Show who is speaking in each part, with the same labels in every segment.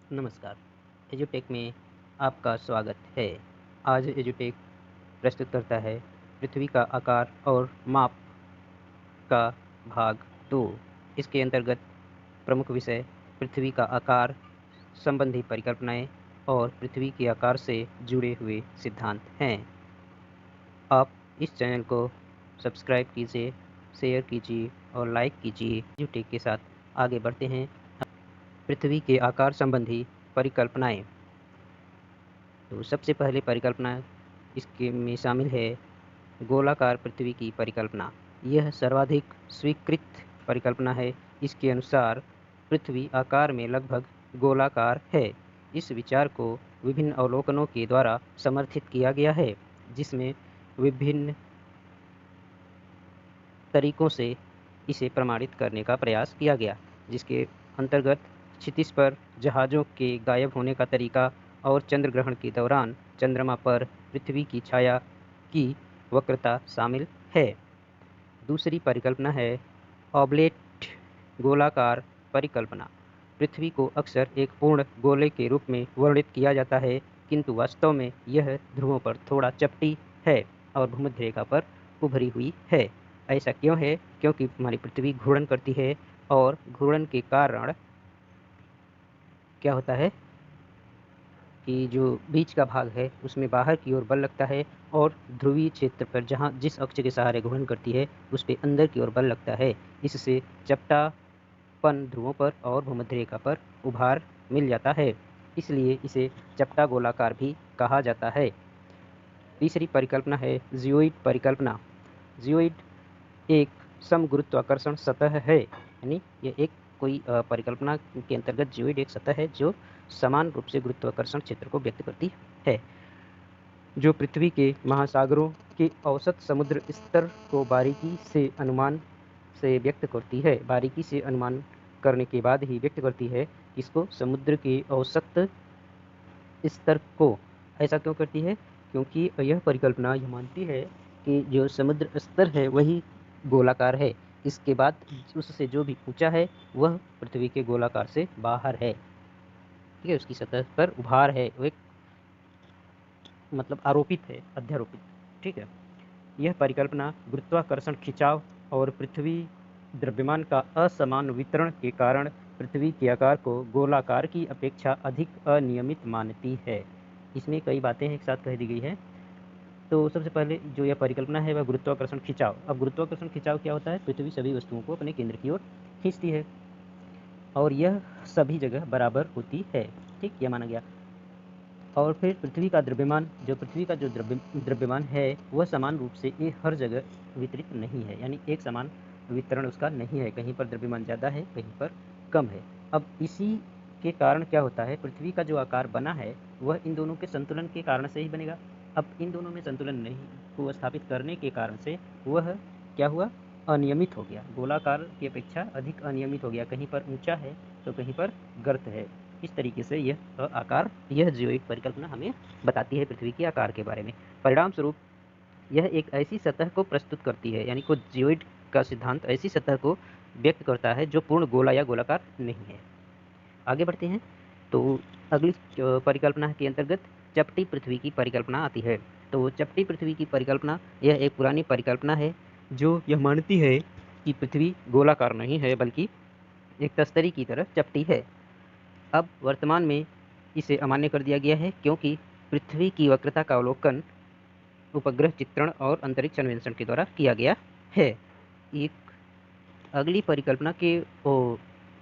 Speaker 1: नमस्कार। एजुटेक में आपका स्वागत है। आज एजुटेक प्रस्तुत करता है पृथ्वी का आकार और माप का भाग 2। इसके अंतर्गत प्रमुख विषय पृथ्वी का आकार संबंधी परिकल्पनाएं और पृथ्वी के आकार से जुड़े हुए सिद्धांत हैं। आप इस चैनल को सब्सक्राइब कीजिए, शेयर कीजिए और लाइक कीजिए। एजुटेक के साथ आगे बढ़ते हैं। पृथ्वी के आकार संबंधी परिकल्पनाएं। तो सबसे पहले परिकल्पना इसके में शामिल है गोलाकार पृथ्वी की परिकल्पना। यह सर्वाधिक स्वीकृत परिकल्पना है। इसके अनुसार पृथ्वी आकार में लगभग गोलाकार है। इस विचार को विभिन्न अवलोकनों के द्वारा समर्थित किया गया है, जिसमें विभिन्न तरीकों से इसे प्रमाणित करने का प्रयास किया गया, जिसके अंतर्गत क्षितिज पर जहाज़ों के गायब होने का तरीका और चंद्र ग्रहण के दौरान चंद्रमा पर पृथ्वी की छाया की वक्रता शामिल है। दूसरी परिकल्पना है ऑब्लेट गोलाकार परिकल्पना। पृथ्वी को अक्सर एक पूर्ण गोले के रूप में वर्णित किया जाता है, किंतु वास्तव में यह ध्रुवों पर थोड़ा चपटी है और भूमध्य रेखा पर उभरी हुई है। ऐसा क्यों है? क्योंकि हमारी पृथ्वी घूर्णन करती है और घूर्णन के कारण क्या होता है कि जो बीच का भाग है उसमें बाहर की ओर बल लगता है और ध्रुवीय क्षेत्र पर जहाँ जिस अक्ष के सहारे घूर्णन करती है उस पर अंदर की ओर बल लगता है। इससे चपटापन ध्रुवों पर और भूमध्य रेखा पर उभार मिल जाता है, इसलिए इसे चपटा गोलाकार भी कहा जाता है। तीसरी परिकल्पना है जियोइड परिकल्पना। जियोइड एक समगुरुत्वाकर्षण सतह है, यानी यह एक कोई परिकल्पना के अंतर्गत जियोइड एक सतह है जो समान रूप से गुरुत्वाकर्षण क्षेत्र को व्यक्त करती है, जो पृथ्वी के महासागरों के औसत समुद्र स्तर को बारीकी से अनुमान से व्यक्त करती है। बारीकी से अनुमान करने के बाद ही व्यक्त करती है इसको, समुद्र के औसत स्तर को। ऐसा क्यों करती है? क्योंकि यह परिकल्पना यह मानती है कि जो समुद्र स्तर है वही गोलाकार है, इसके बाद उससे जो भी ऊंचा है वह पृथ्वी के गोलाकार से बाहर है। ठीक है, उसकी सतह पर उभार है, वो एक मतलब आरोपित है, अध्यारोपित। ठीक है, यह परिकल्पना गुरुत्वाकर्षण खिंचाव और पृथ्वी द्रव्यमान का असमान वितरण के कारण पृथ्वी के आकार को गोलाकार की अपेक्षा अधिक अनियमित मानती है। इसमें कई बातें एक साथ कह दी गई है। तो सबसे पहले जो यह परिकल्पना है वह गुरुत्वाकर्षण खिंचाव। अब गुरुत्वाकर्षण खिंचाव क्या होता है? पृथ्वी सभी वस्तुओं को अपने केंद्र की ओर खींचती है और यह सभी जगह बराबर होती है। ठीक, यह माना गया। और फिर पृथ्वी का द्रव्यमान, जो पृथ्वी का जो द्रव्यमान है वह समान रूप से हर जगह वितरित नहीं है, यानी एक समान वितरण उसका नहीं है। कहीं पर द्रव्यमान ज़्यादा है, कहीं पर कम है। अब इसी के कारण क्या होता है, पृथ्वी का जो आकार बना है वह इन दोनों के संतुलन के कारण से ही बनेगा। अब इन दोनों में संतुलन नहीं को स्थापित करने के कारण से वह क्या हुआ, अनियमित हो गया, गोलाकार की अपेक्षा अधिक अनियमित हो गया। कहीं पर ऊंचा है तो कहीं पर गर्त है। इस तरीके से यह आकार, यह जियोइड परिकल्पना हमें बताती है पृथ्वी के आकार के बारे में। परिणाम स्वरूप यह एक ऐसी सतह को प्रस्तुत करती है, यानी कि जियोइड का सिद्धांत ऐसी सतह को व्यक्त करता है जो पूर्ण गोला या गोलाकार नहीं है। आगे बढ़ते हैं। तो अगली परिकल्पना के अंतर्गत चपटी पृथ्वी की परिकल्पना आती है। तो चपटी पृथ्वी की परिकल्पना यह एक पुरानी परिकल्पना है जो यह मानती है कि पृथ्वी गोलाकार नहीं है बल्कि एक तस्तरी की तरह चपटी है। अब वर्तमान में इसे अमान्य कर दिया गया है, क्योंकि पृथ्वी की वक्रता का अवलोकन उपग्रह चित्रण और अंतरिक्ष अन्वेषण के द्वारा किया गया है। एक अगली परिकल्पना के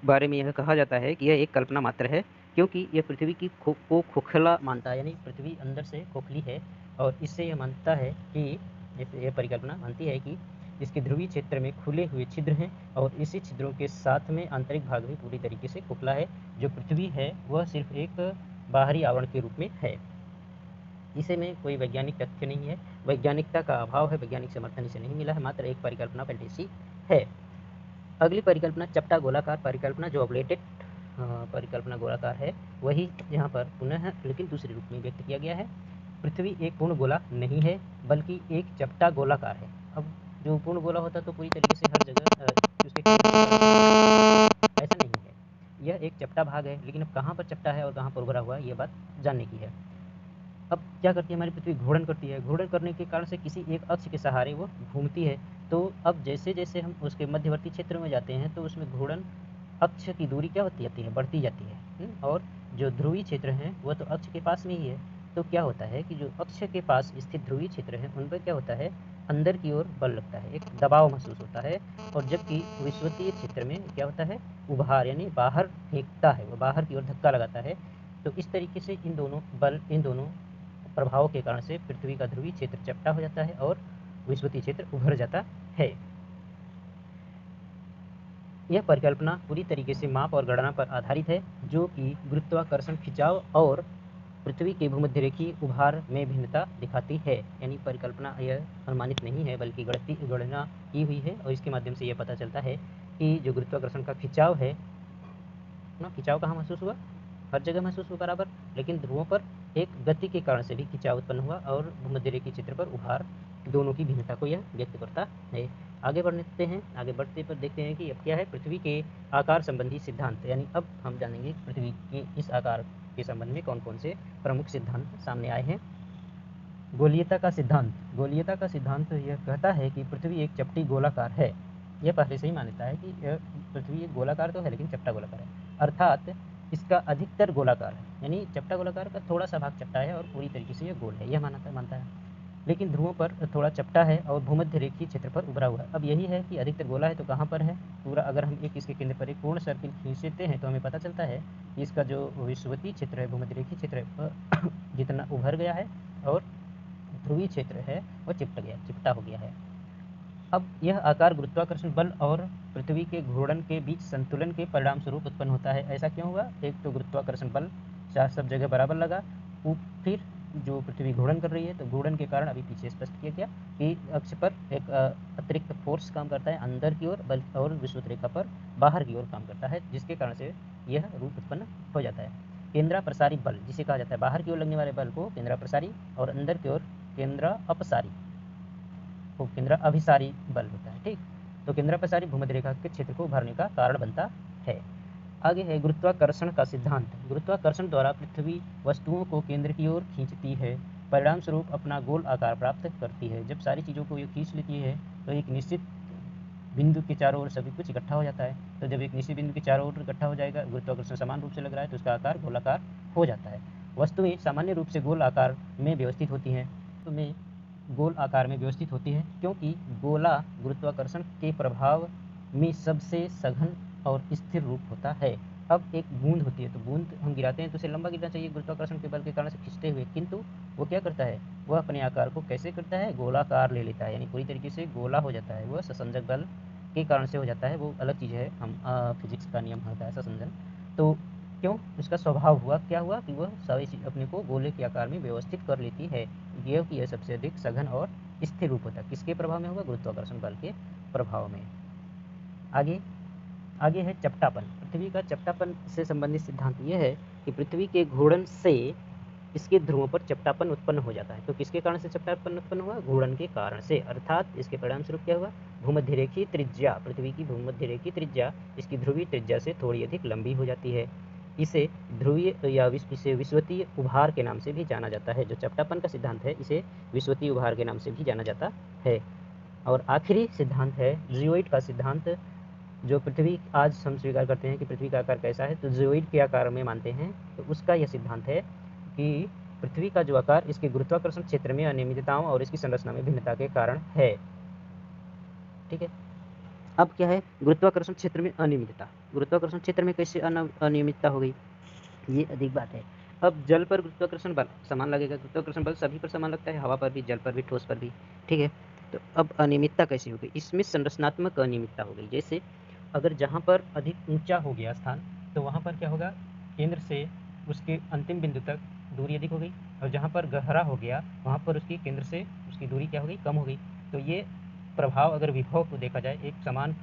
Speaker 1: बारे में यह कहा जाता है कि यह एक कल्पना मात्र है, क्योंकि यह पृथ्वी की को खोखला मानता है, यानी पृथ्वी अंदर से खोखली है। और इससे यह मानता है कि यह परिकल्पना मानती है कि इसके ध्रुवीय क्षेत्र में खुले हुए छिद्र हैं और इसी छिद्रों के साथ में आंतरिक भाग भी पूरी तरीके से खोखला है। जो पृथ्वी है वह सिर्फ एक बाहरी आवरण के रूप में है। इसे में कोई वैज्ञानिक तथ्य नहीं है, वैज्ञानिकता का अभाव है, वैज्ञानिक समर्थन इसे नहीं मिला है, मात्र एक परिकल्पना फैंटेसी है। अगली परिकल्पना चपटा गोलाकार परिकल्पना, जो ऑब्लेटेड परिकल्पना गोलाकार है, वही यहाँ पर पुनः लेकिन दूसरे रूप में व्यक्त किया गया है। पृथ्वी एक पूर्ण गोला नहीं है बल्कि एक चपटा गोलाकार है। अब जो पूर्ण गोला होता तो पूरी तरीके से हर जगह उसके ऐसा नहीं है। यह यह एक चपटा भाग है, लेकिन अब कहाँ पर चपटा है और कहाँ पर उभरा हुआ है, ये बात जानने की है। अब क्या करती है हमारी पृथ्वी, घूर्णन करती है। घूर्णन करने के कारण से किसी एक अक्ष के सहारे वो घूमती है। तो अब जैसे जैसे हम उसके मध्यवर्ती क्षेत्र में जाते हैं तो उसमें घूर्णन अक्ष की दूरी क्या होती जाती है, बढ़ती जाती है। और जो ध्रुवीय क्षेत्र हैं वह तो अक्ष के पास में ही है। तो क्या होता है कि जो अक्ष के पास स्थित ध्रुवीय क्षेत्र है उन पर क्या होता है, अंदर की ओर बल लगता है, एक दबाव महसूस होता है। और जबकि विषुवतीय क्षेत्र में क्या होता है, उभार यानी बाहर फेंकता है, वो बाहर की ओर धक्का लगाता है। तो इस तरीके से इन दोनों प्रभावों के कारण से पृथ्वी का ध्रुवीय क्षेत्र चपटा हो जाता है और विषुवतीय क्षेत्र उभर जाता है। यह परिकल्पना पूरी तरीके से माप और गणना पर आधारित है, जो कि गुरुत्वाकर्षण खिंचाव और पृथ्वी के भूमध्यरेखीय उभार में भिन्नता दिखाती है। यानी परिकल्पना यह अनुमानित नहीं है बल्कि गणना की हुई है, और इसके माध्यम से यह पता चलता है कि जो गुरुत्वाकर्षण का खिंचाव है ना, खिंचाव कहाँ महसूस हुआ, हर जगह महसूस हुआ बराबर, लेकिन ध्रुवों पर एक गति के कारण से भी खिंचाव उत्पन्न हुआ और भूमध्यरेखीय क्षेत्र पर उभार, दोनों की भिन्नता को यह व्यक्त करता है। आगे बढ़ते हैं, आगे बढ़ते पर देखते हैं कि अब क्या है पृथ्वी के आकार संबंधी सिद्धांत। यानी अब हम जानेंगे पृथ्वी के इस आकार के संबंध में कौन कौन से प्रमुख सिद्धांत सामने आए हैं। गोलीयता का सिद्धांत। गोलीयता का सिद्धांत यह कहता है कि पृथ्वी एक चपटी गोलाकार है। यह पहले से ही मान्यता है कि यह पृथ्वी एक गोलाकार तो है लेकिन चपटा गोलाकार है, अर्थात इसका अधिकतर गोलाकार है। यानी चपटा गोलाकार का थोड़ा सा भाग चपटा है और पूरी तरीके से यह गोल है, यह मानता है। लेकिन ध्रुवों पर थोड़ा चपटा है और भूमध्य रेखीय क्षेत्र पर उभरा हुआ है। अब यही है कि अधिकतर गोला है तो कहाँ पर है पूरा, अगर हम एक इसके केंद्र पर एक पूर्ण सर्किल खींचते हैं तो हमें पता चलता है कि इसका जो विषुवतीय क्षेत्र है, भूमध्य रेखीय क्षेत्र है, जितना उभर गया है और ध्रुवीय क्षेत्र है वो चिपटा हो गया है। अब यह आकार गुरुत्वाकर्षण बल और पृथ्वी के घूर्णन के बीच संतुलन के परिणाम स्वरूप उत्पन्न होता है। ऐसा क्यों हुआ, एक तो गुरुत्वाकर्षण बल सब जगह बराबर लगा, फिर जो पृथ्वी घूर्णन कर रही है तो घूर्णन के कारण अभी पीछे स्पष्ट किया गया कि अक्ष पर एक अतिरिक्त फोर्स काम करता है अंदर की ओर, बल और विषुवत रेखा पर बाहर की ओर काम करता है, जिसके कारण से यह रूप उत्पन्न हो जाता है। केंद्रा प्रसारी बल जिसे कहा जाता है, बाहर की ओर लगने वाले बल को केंद्रा प्रसारी और अंदर की ओर केंद्रा अपसारी को केंद्र अभिसारी बल होता है। ठीक, तो केंद्र प्रसारी भूमध्य रेखा के क्षेत्र को उभारने का कारण बनता है। आगे है गुरुत्वाकर्षण का सिद्धांत। गुरुत्वाकर्षण द्वारा पृथ्वी वस्तुओं को केंद्र की ओर खींचती है, परिणाम स्वरूप अपना गोल आकार प्राप्त करती है। जब सारी चीज़ों को ये खींच लेती है तो एक निश्चित बिंदु के चारों ओर सभी कुछ इकट्ठा हो जाता है। तो जब एक निश्चित बिंदु के चारों ओर इकट्ठा हो जाएगा, गुरुत्वाकर्षण समान रूप से लग रहा है तो उसका आकार गोलाकार हो जाता है। वस्तुएं सामान्य रूप से गोल आकार में व्यवस्थित होती हैं, तो में गोल आकार में व्यवस्थित होती है क्योंकि गोला गुरुत्वाकर्षण के प्रभाव में सबसे सघन और स्थिर रूप होता है। अब एक बूंद होती है तो बूंद हम गिराते हैं तो उसे लंबा गिरना चाहिए गुरुत्वाकर्षण के बल के कारण से खींचते हुए, किंतु वो क्या करता है, वह अपने आकार को कैसे करता है, गोलाकार ले लेता है, यानी पूरी तरीके से गोला हो जाता है। वह ससंजक बल के कारण से हो जाता है, वो अलग चीज़ है, हम फिजिक्स का नियम होता है ससंजन। तो क्यों, उसका स्वभाव हुआ क्या हुआ कि वह सारी चीज अपने को गोले के आकार में व्यवस्थित कर लेती है। ये कि यह सबसे अधिक सघन और स्थिर रूप होता है, किसके प्रभाव में होगा, गुरुत्वाकर्षण बल के प्रभाव में। आगे है चपटापन। पृथ्वी का चपटापन से संबंधित सिद्धांत यह है कि पृथ्वी के घूर्णन से इसके ध्रुवों पर चपटापन उत्पन्न हो जाता है। तो किसके कारण से चपटापन उत्पन्न हुआ, घूर्णन के कारण से, अर्थात इसके परिणाम स्वरूप क्या हुआ, भूमध्यरेखीय त्रिज्या, पृथ्वी की भूमध्यरेखीय त्रिज्या इसकी ध्रुवीय त्रिज्या से थोड़ी अधिक लंबी हो जाती है। इसे ध्रुवीय या इसे विषुवतीय उभार के नाम से भी जाना जाता है। जो चपटापन का सिद्धांत है इसे विषुवतीय उभार के नाम से भी जाना जाता है। और आखिरी सिद्धांत है जियोइड का सिद्धांत। जो पृथ्वी आज हम स्वीकार करते हैं कि पृथ्वी का आकार कैसा है, तो जियोइड के आकार में मानते हैं, तो उसका यह सिद्धांत है कि पृथ्वी का जो आकार इसके गुरुत्वाकर्षण क्षेत्र में अनियमितताओं और इसकी संरचना में भिन्नता के कारण है। ठीक है, अब क्या है, गुरुत्वाकर्षण क्षेत्र में अनियमितता, गुरुत्वाकर्षण क्षेत्र में कैसे अनियमितता हो गई, ये अधिक बात है। अब जल पर गुरुत्वाकर्षण बल समान लगेगा, गुरुत्वाकर्षण बल सभी पर समान लगता है, हवा पर भी, जल पर भी, ठोस पर भी। ठीक है, तो अब अनियमितता कैसे हो गई, इसमें संरचनात्मक अनियमितता हो गई। जैसे अगर जहाँ पर अधिक ऊंचा हो गया स्थान तो वहाँ पर क्या होगा, केंद्र से उसके अंतिम बिंदु तक दूरी अधिक हो गई, और जहाँ पर गहरा हो गया वहाँ पर उसकी केंद्र से उसकी दूरी क्या हो गई, कम हो गई। तो ये प्रभाव अगर विभव को देखा जाए, एक समान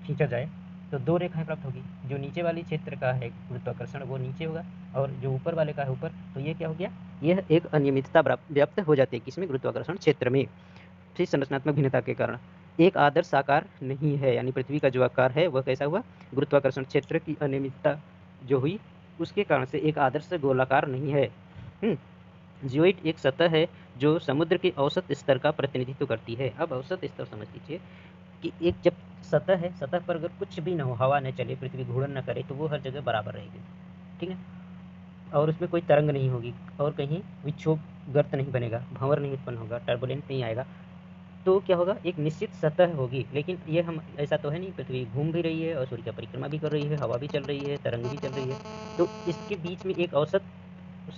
Speaker 1: खींचा जाए तो दो रेखाएं प्राप्त होगी। जो नीचे वाली क्षेत्र का है गुरुत्वाकर्षण वो नीचे होगा और जो ऊपर वाले का है ऊपर, तो ये क्या हो गया, यह एक अनियमितता व्याप्त हो जाती है किसमें, गुरुत्वाकर्षण क्षेत्र में, फिर संरचनात्मक भिन्नता के कारण। एक आदर्श आकार नहीं है, यानी पृथ्वी का जो आकार है वह कैसा हुआ, गुरुत्वाकर्षण क्षेत्र की अनियमितता जो हुई उसके कारण से एक आदर्श गोलाकार नहीं है। जियोइड एक सतह है जो समुद्र के औसत स्तर का प्रतिनिधित्व करती है। अब औसत स्तर समझ लीजिए कि एक जब सतह है, सतह पर अगर कुछ भी न हो, हवा न चले, पृथ्वी घूर्णन न करे, तो वो हर जगह बराबर रहेगी, ठीक है, और उसमें कोई तरंग नहीं होगी और कहीं विक्षोभ, गर्त नहीं बनेगा, भंवर नहीं उत्पन्न होगा, टर्बुलेंट नहीं आएगा। तो क्या होगा, एक निश्चित सतह होगी। लेकिन ये हम ऐसा तो है नहीं, पृथ्वी घूम भी रही है और सूर्य की परिक्रमा भी कर रही है, हवा भी चल रही है, तरंग भी चल रही है, तो इसके बीच में एक औसत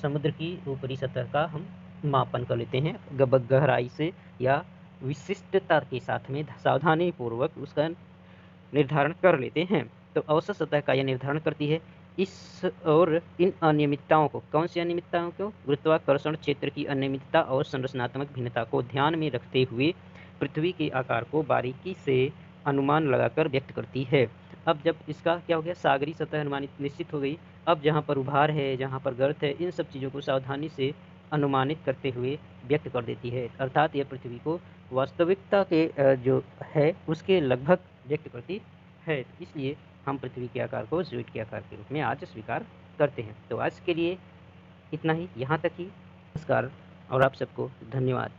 Speaker 1: समुद्र की ऊपरी सतह का हम मापन कर लेते हैं गहराई से या विशिष्टता के साथ में सावधानी पूर्वक उसका निर्धारण कर लेते हैं। तो औसत सतह का यह निर्धारण करती है। इस और इन अनियमितताओं को, कौन सी अनियमितताओं को, गुरुत्वाकर्षण क्षेत्र की अनियमितता और संरचनात्मक भिन्नता को ध्यान में रखते हुए पृथ्वी के आकार को बारीकी से अनुमान लगाकर व्यक्त करती है। अब जब इसका क्या हो गया, सागरी सतह अनुमानित निश्चित हो गई। अब जहाँ पर उभार है, जहाँ पर गर्त है, इन सब चीज़ों को सावधानी से अनुमानित करते हुए व्यक्त कर देती है। अर्थात यह पृथ्वी को वास्तविकता के जो है उसके लगभग व्यक्त करती है। इसलिए हम पृथ्वी के आकार को जियोइड के आकार के रूप में आज स्वीकार करते हैं। तो आज के लिए इतना ही, यहाँ तक ही। नमस्कार और आप सबको धन्यवाद।